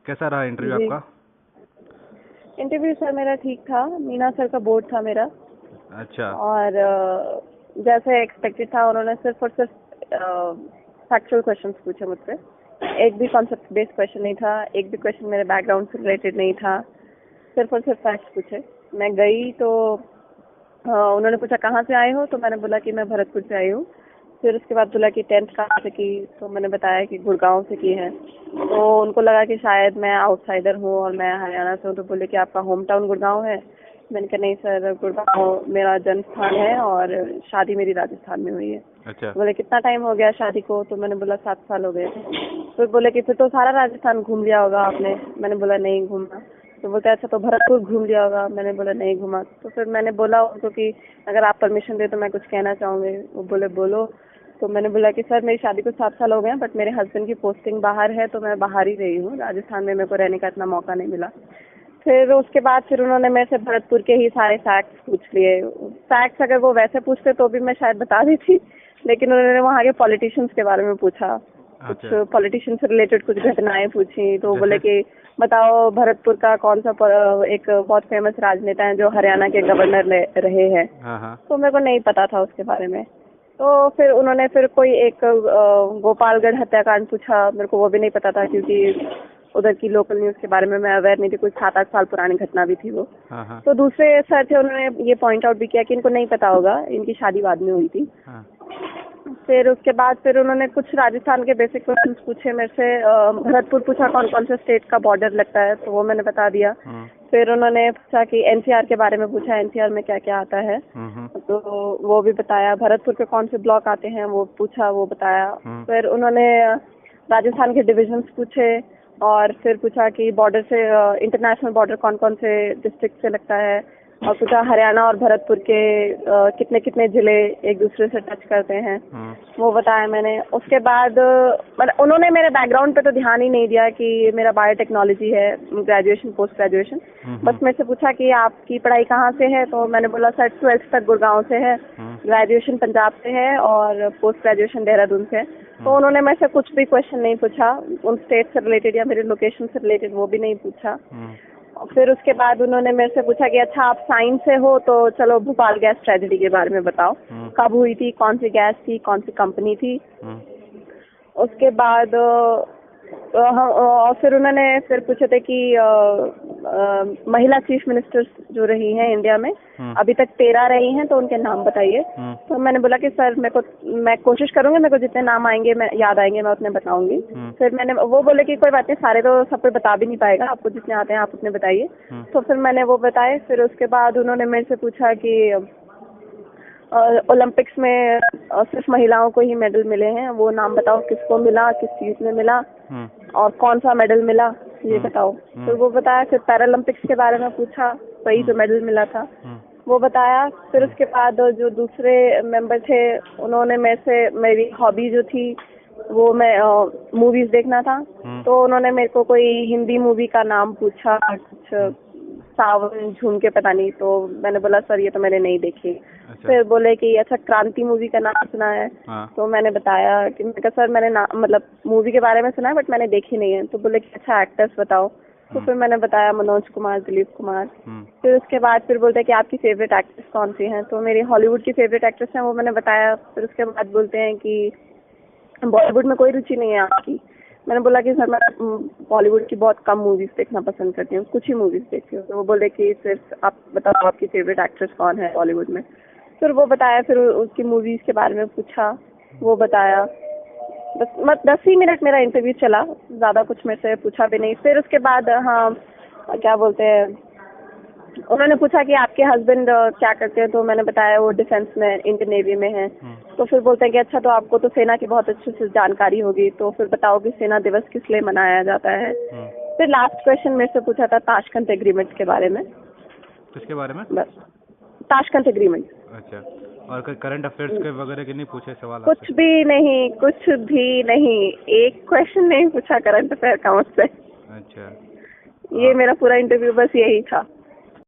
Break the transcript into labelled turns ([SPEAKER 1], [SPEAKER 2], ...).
[SPEAKER 1] कैसा रहा इंटरव्यू
[SPEAKER 2] जी।
[SPEAKER 1] आपका?
[SPEAKER 2] इंटरव्यू सर मेरा ठीक था। मीना सर का बोर्ड था मेरा।
[SPEAKER 1] अच्छा।
[SPEAKER 2] और जैसे एक्सपेक्टेड था, उन्होंने सिर्फ और सिर्फ फैक्चुअल क्वेश्चंस पूछे मुझसे। एक भी कॉन्सेप्ट बेस्ड क्वेश्चन नहीं था, एक भी क्वेश्चन मेरे बैकग्राउंड से रिलेटेड नहीं था। सिर्फ और सिर्फ फैक्ट्स पूछे। मैं गई तो उन्होंने पूछा कहाँ से आए हो, तो मैंने बोला कि मैं भरतपुर से आई हूँ। फिर उसके बाद बोला कि 10th कहाँ से की, तो मैंने बताया कि गुड़गांव से की है। तो उनको लगा कि शायद मैं आउटसाइडर हूँ और मैं हरियाणा से हूँ, तो बोले कि आपका होम टाउन गुड़गांव है। मैंने कहा नहीं सर, गुड़गांव मेरा जन्म स्थान है और शादी मेरी राजस्थान में हुई है।
[SPEAKER 1] अच्छा।
[SPEAKER 2] बोले कितना टाइम हो गया शादी को, तो मैंने बोला 7 साल हो गए। फिर बोले कि फिर तो सारा राजस्थान घूम लिया होगा आपने। मैंने बोला नहीं घूमा। तो बोलते अच्छा तो भरतपुर घूम लिया होगा। मैंने बोला नहीं घूमा। तो फिर मैंने बोला उनको कि अगर आप परमिशन दे तो मैं कुछ कहना चाहूँगी। वो बोले बोलो। तो मैंने बोला कि सर मेरी शादी को 7 साल हो गए हैं, बट मेरे हस्बैंड की पोस्टिंग बाहर है, तो मैं बाहर ही रही हूँ। राजस्थान में मेरे को रहने का इतना मौका नहीं मिला। फिर उसके बाद फिर उन्होंने मेरे से भरतपुर के ही सारे फैक्ट्स पूछ लिए। फैक्ट्स अगर वो वैसे पूछते तो भी मैं शायद बता दी थी, लेकिन उन्होंने वहाँ के पॉलिटिशियंस के बारे में पूछा। कुछ
[SPEAKER 1] अच्छा।
[SPEAKER 2] पॉलिटिशियन से रिलेटेड कुछ घटनाएं पूछी। तो बोले
[SPEAKER 1] जैसे?
[SPEAKER 2] कि बताओ भरतपुर का कौन सा एक बहुत फेमस राजनेता है जो हरियाणा के गवर्नर रहे हैं।
[SPEAKER 1] हाँ हाँ।
[SPEAKER 2] तो मेरे को नहीं पता था उसके बारे में। तो फिर उन्होंने फिर कोई एक गोपालगढ़ हत्याकांड पूछा। मेरे को वो भी नहीं पता था, क्योंकि उधर की लोकल न्यूज़ के बारे में मैं अवेयर नहीं थी। कुछ 7-8 साल पुरानी घटना भी थी वो।
[SPEAKER 1] हाँ हाँ।
[SPEAKER 2] तो दूसरे सर थे, उन्होंने ये पॉइंट आउट भी किया कि इनको नहीं पता होगा, इनकी शादी बाद में हुई थी।
[SPEAKER 1] हाँ।
[SPEAKER 2] फिर उसके बाद फिर उन्होंने कुछ राजस्थान के बेसिक क्वेश्चंस पूछे मेरे से। भरतपुर पूछा कौन कौन से स्टेट का बॉर्डर लगता है, तो वो मैंने बता दिया। फिर उन्होंने पूछा कि एनसीआर के बारे में पूछा, एनसीआर में क्या क्या आता है, तो वो भी बताया। भरतपुर के कौन से ब्लॉक आते हैं वो पूछा, वो बताया। फिर उन्होंने राजस्थान के डिविजन्स पूछे, और फिर पूछा कि बॉर्डर से इंटरनेशनल बॉर्डर कौन कौन से डिस्ट्रिक्ट से लगता है, और पूछा हरियाणा और भरतपुर के कितने कितने जिले एक दूसरे से टच करते हैं, वो बताया मैंने। उसके बाद मतलब उन्होंने मेरे बैकग्राउंड पे तो ध्यान ही नहीं दिया कि मेरा बायोटेक्नोलॉजी है, ग्रेजुएशन पोस्ट ग्रेजुएशन। बस मेरे से पूछा कि आपकी पढ़ाई कहाँ से है, तो मैंने बोला सर 12th तक गुड़गांव से है, ग्रेजुएशन पंजाब से है और पोस्ट ग्रेजुएशन देहरादून से। तो उन्होंने मेरे से कुछ भी क्वेश्चन नहीं पूछा उन स्टेट से रिलेटेड या मेरे लोकेशन से रिलेटेड, वो भी नहीं पूछा। और फिर उसके बाद उन्होंने मेरे से पूछा कि अच्छा आप साइंस से हो, तो चलो भोपाल गैस ट्रेजेडी के बारे में बताओ, कब हुई थी, कौन सी गैस थी, कौन सी कंपनी थी। उसके बाद और फिर उन्होंने फिर पूछे थे कि महिला चीफ मिनिस्टर्स जो रही हैं इंडिया में, अभी तक 13 रही हैं, तो उनके नाम बताइए। तो मैंने बोला कि सर मैं कोशिश करूंगी, मेरे को जितने नाम आएंगे मैं याद आएंगे मैं उतने बताऊंगी। फिर मैंने वो बोले कि कोई बात नहीं, सारे तो सब कोई बता भी नहीं पाएगा, आपको जितने आते हैं आप उतने बताइए। तो फिर मैंने वो बताए। फिर उसके बाद उन्होंने मेरे से पूछा कि ओलंपिक्स में सिर्फ महिलाओं को ही मेडल मिले हैं, वो नाम बताओ, किसको मिला, किस चीज में मिला और कौन सा मेडल मिला, ये बताओ। तो वो बताया। फिर पैरालंपिक्स के बारे में पूछा, वही जो मेडल मिला था वो बताया। फिर उसके बाद जो दूसरे मेंबर थे उन्होंने मेरे से मेरी हॉबी जो थी वो मैं मूवीज देखना था, तो उन्होंने मेरे को कोई हिंदी मूवी का नाम पूछा, कुछ सावन झूम के पता नहीं। तो मैंने बोला सर ये तो मैंने नहीं देखी।
[SPEAKER 1] अच्छा।
[SPEAKER 2] फिर बोले कि अच्छा क्रांति मूवी का नाम सुना है। तो मैंने बताया कि मैं कहा सर मैंने मतलब मूवी के बारे में सुना है बट मैंने देखी नहीं है। तो बोले कि अच्छा एक्टर्स बताओ। तो फिर मैंने बताया मनोज कुमार, दिलीप कुमार। फिर उसके बाद फिर बोलते हैं कि आपकी फेवरेट एक्ट्रेस कौन सी हैं, तो मेरी हॉलीवुड की फेवरेट एक्ट्रेस हैं, वो मैंने बताया। फिर उसके बाद बोलते हैं कि बॉलीवुड में कोई रुचि नहीं है आपकी। मैंने बोला कि सर मैं बॉलीवुड की बहुत कम मूवीज देखना पसंद करती हूँ, कुछ ही मूवीज देखती हूँ। तो वो बोले कि सिर्फ आप बताओ आपकी फेवरेट एक्ट्रेस कौन है बॉलीवुड में। फिर वो बताया। फिर उसकी मूवीज के बारे में पूछा, वो बताया। बस 10 ही मिनट मेरा इंटरव्यू चला, ज्यादा कुछ मेरे से पूछा भी नहीं। फिर उसके बाद हाँ क्या बोलते हैं, उन्होंने पूछा कि आपके हस्बैंड क्या करते हैं, तो मैंने बताया वो डिफेंस में इंडियन नेवी में है। तो फिर बोलते हैं कि अच्छा तो आपको तो सेना की बहुत अच्छे से जानकारी होगी, तो फिर बताओ कि सेना दिवस किस लिए मनाया जाता है। फिर लास्ट क्वेश्चन मेरे से पूछा था ताशकंद एग्रीमेंट के बारे में।
[SPEAKER 1] किसके बारे में?
[SPEAKER 2] बस ताशकंद एग्रीमेंट।
[SPEAKER 1] अच्छा। और कोई करंट अफेयर्स के वगैरह के नहीं पूछे सवाल
[SPEAKER 2] कुछ
[SPEAKER 1] आपसे?
[SPEAKER 2] भी नहीं, कुछ भी नहीं, एक क्वेश्चन नहीं पूछा करंट अफेयर का मुझसे।
[SPEAKER 1] अच्छा।
[SPEAKER 2] ये मेरा पूरा इंटरव्यू बस यही था।